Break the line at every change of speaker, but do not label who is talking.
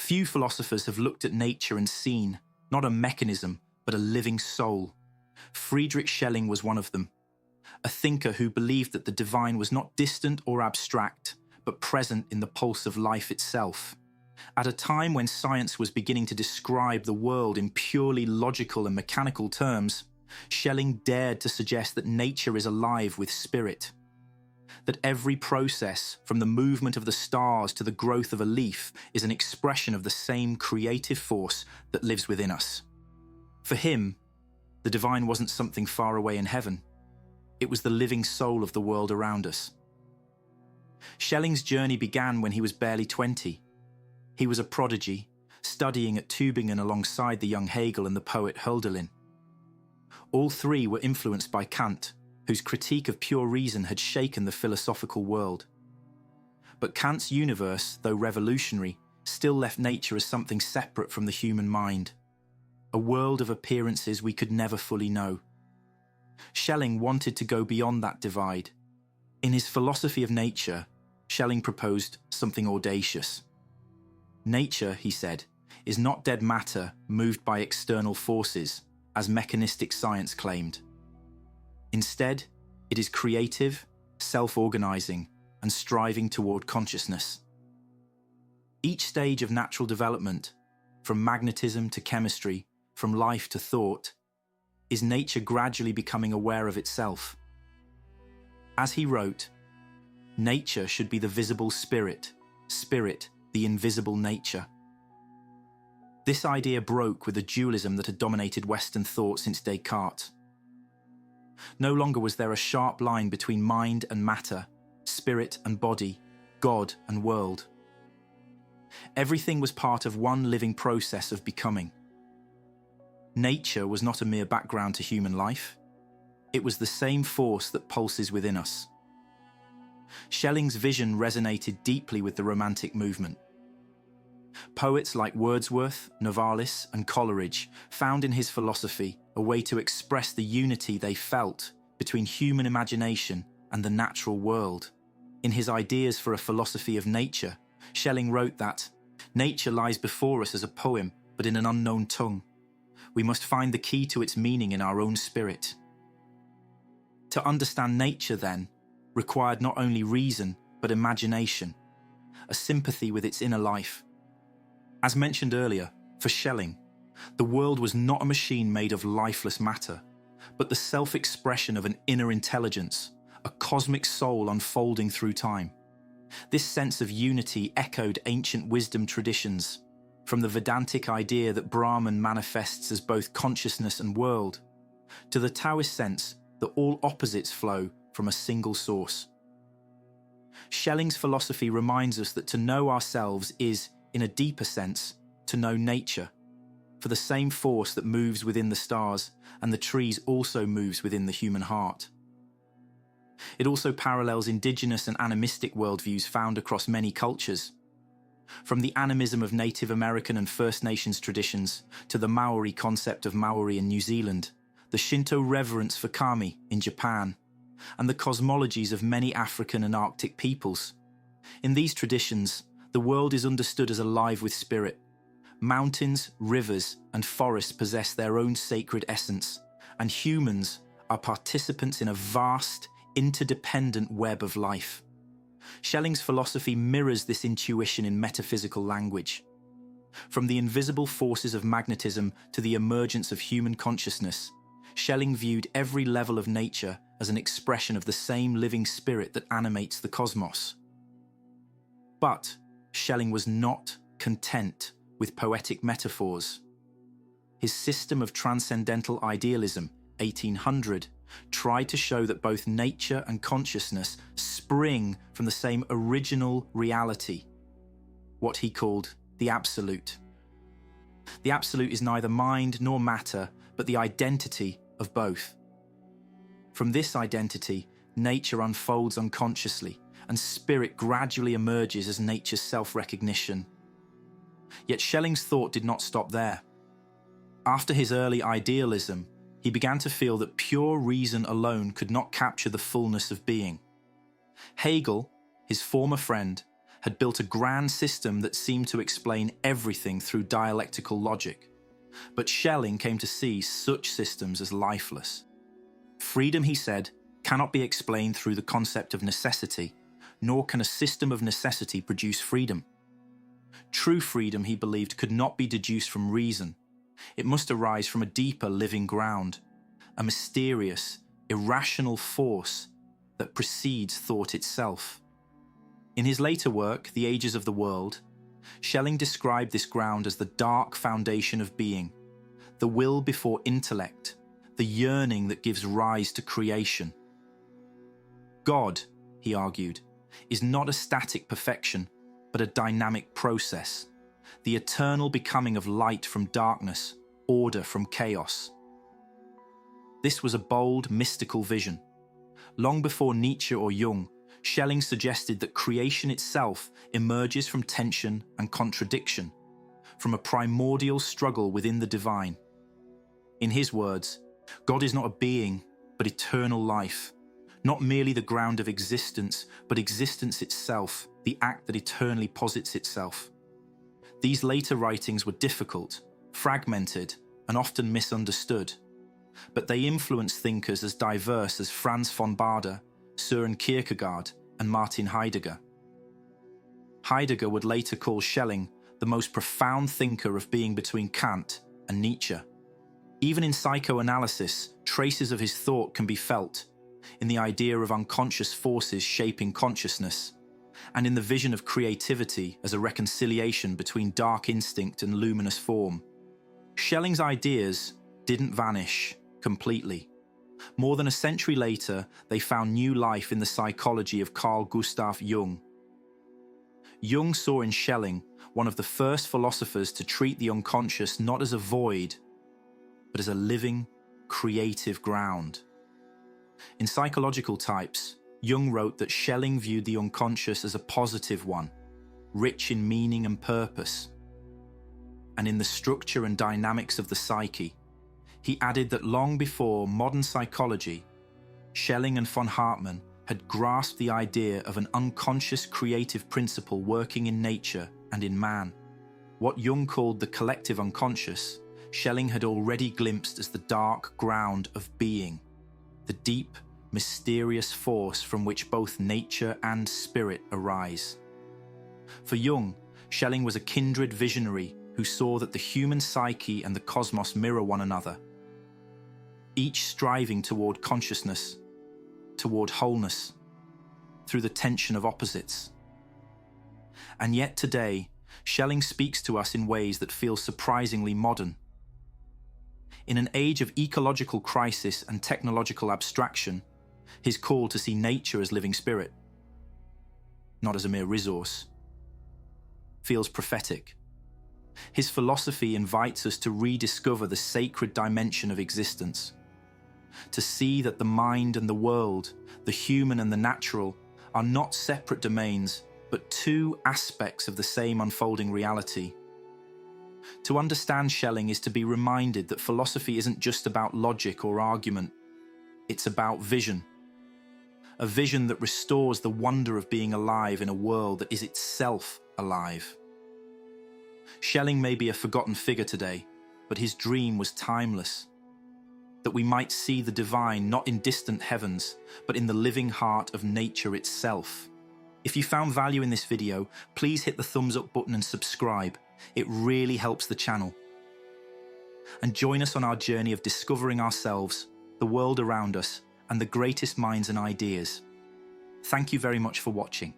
Few philosophers have looked at nature and seen, not a mechanism, but a living soul. Friedrich Schelling was one of them, a thinker who believed that the divine was not distant or abstract, but present in the pulse of life itself. At a time when science was beginning to describe the world in purely logical and mechanical terms, Schelling dared to suggest that nature is alive with spirit. That every process, from the movement of the stars to the growth of a leaf, is an expression of the same creative force that lives within us. For him, the divine wasn't something far away in heaven. It was the living soul of the world around us. Schelling's journey began when he was barely 20. He was a prodigy, studying at Tübingen alongside the young Hegel and the poet Hölderlin. All three were influenced by Kant, whose critique of pure reason had shaken the philosophical world. But Kant's universe, though revolutionary, still left nature as something separate from the human mind, a world of appearances we could never fully know. Schelling wanted to go beyond that divide. In his philosophy of nature, Schelling proposed something audacious. Nature, he said, is not dead matter moved by external forces, as mechanistic science claimed. Instead, it is creative, self-organizing, and striving toward consciousness. Each stage of natural development, from magnetism to chemistry, from life to thought, is nature gradually becoming aware of itself. As he wrote, nature should be the visible spirit, spirit the invisible nature. This idea broke with the dualism that had dominated Western thought since Descartes. No longer was there a sharp line between mind and matter, spirit and body, God and world. Everything was part of one living process of becoming. Nature was not a mere background to human life. It was the same force that pulses within us. Schelling's vision resonated deeply with the Romantic movement. Poets like Wordsworth, Novalis, and Coleridge found in his philosophy a way to express the unity they felt between human imagination and the natural world. In his Ideas for a Philosophy of Nature, Schelling wrote that, "Nature lies before us as a poem, but in an unknown tongue. We must find the key to its meaning in our own spirit." To understand nature, then, required not only reason, but imagination, a sympathy with its inner life. As mentioned earlier, for Schelling, the world was not a machine made of lifeless matter, but the self-expression of an inner intelligence, a cosmic soul unfolding through time. This sense of unity echoed ancient wisdom traditions, from the Vedantic idea that Brahman manifests as both consciousness and world, to the Taoist sense that all opposites flow from a single source. Schelling's philosophy reminds us that to know ourselves is, in a deeper sense, to know nature, for the same force that moves within the stars and the trees also moves within the human heart. It also parallels indigenous and animistic worldviews found across many cultures. From the animism of Native American and First Nations traditions to the Maori concept of Maori in New Zealand, the Shinto reverence for kami in Japan, and the cosmologies of many African and Arctic peoples. In these traditions, the world is understood as alive with spirit. Mountains, rivers, and forests possess their own sacred essence, and humans are participants in a vast, interdependent web of life. Schelling's philosophy mirrors this intuition in metaphysical language. From the invisible forces of magnetism to the emergence of human consciousness, Schelling viewed every level of nature as an expression of the same living spirit that animates the cosmos. But Schelling was not content with poetic metaphors. His system of transcendental idealism, 1800, tried to show that both nature and consciousness spring from the same original reality, what he called the absolute. The absolute is neither mind nor matter, but the identity of both. From this identity, nature unfolds unconsciously, and spirit gradually emerges as nature's self-recognition. Yet Schelling's thought did not stop there. After his early idealism, he began to feel that pure reason alone could not capture the fullness of being. Hegel, his former friend, had built a grand system that seemed to explain everything through dialectical logic. But Schelling came to see such systems as lifeless. Freedom, he said, cannot be explained through the concept of necessity, nor can a system of necessity produce freedom. True freedom, he believed, could not be deduced from reason. It must arise from a deeper living ground, a mysterious, irrational force that precedes thought itself. In his later work, The Ages of the World, Schelling described this ground as the dark foundation of being, the will before intellect, the yearning that gives rise to creation. God, he argued, is not a static perfection, but a dynamic process, the eternal becoming of light from darkness, order from chaos. This was a bold, mystical vision. Long before Nietzsche or Jung, Schelling suggested that creation itself emerges from tension and contradiction, from a primordial struggle within the divine. In his words, God is not a being, but eternal life, not merely the ground of existence, but existence itself, the act that eternally posits itself. These later writings were difficult, fragmented, and often misunderstood, but they influenced thinkers as diverse as Franz von Baader, Søren Kierkegaard, and Martin Heidegger. Heidegger would later call Schelling the most profound thinker of being between Kant and Nietzsche. Even in psychoanalysis, traces of his thought can be felt, in the idea of unconscious forces shaping consciousness, and in the vision of creativity as a reconciliation between dark instinct and luminous form. Schelling's ideas didn't vanish completely. More than a century later, they found new life in the psychology of Carl Gustav Jung. Jung saw in Schelling one of the first philosophers to treat the unconscious not as a void, but as a living, creative ground. In Psychological Types, Jung wrote that Schelling viewed the unconscious as a positive one, rich in meaning and purpose. And in The Structure and Dynamics of the Psyche, he added that long before modern psychology, Schelling and von Hartmann had grasped the idea of an unconscious creative principle working in nature and in man. What Jung called the collective unconscious, Schelling had already glimpsed as the dark ground of being, the deep, mysterious force from which both nature and spirit arise. For Jung, Schelling was a kindred visionary who saw that the human psyche and the cosmos mirror one another, each striving toward consciousness, toward wholeness, through the tension of opposites. And yet today, Schelling speaks to us in ways that feel surprisingly modern. In an age of ecological crisis and technological abstraction, his call to see nature as living spirit, not as a mere resource, feels prophetic. His philosophy invites us to rediscover the sacred dimension of existence, to see that the mind and the world, the human and the natural, are not separate domains, but two aspects of the same unfolding reality. To understand Schelling is to be reminded that philosophy isn't just about logic or argument. It's about vision. A vision that restores the wonder of being alive in a world that is itself alive. Schelling may be a forgotten figure today, but his dream was timeless. That we might see the divine not in distant heavens, but in the living heart of nature itself. If you found value in this video, please hit the thumbs up button and subscribe. It really helps the channel. And join us on our journey of discovering ourselves, the world around us, and the greatest minds and ideas. Thank you very much for watching.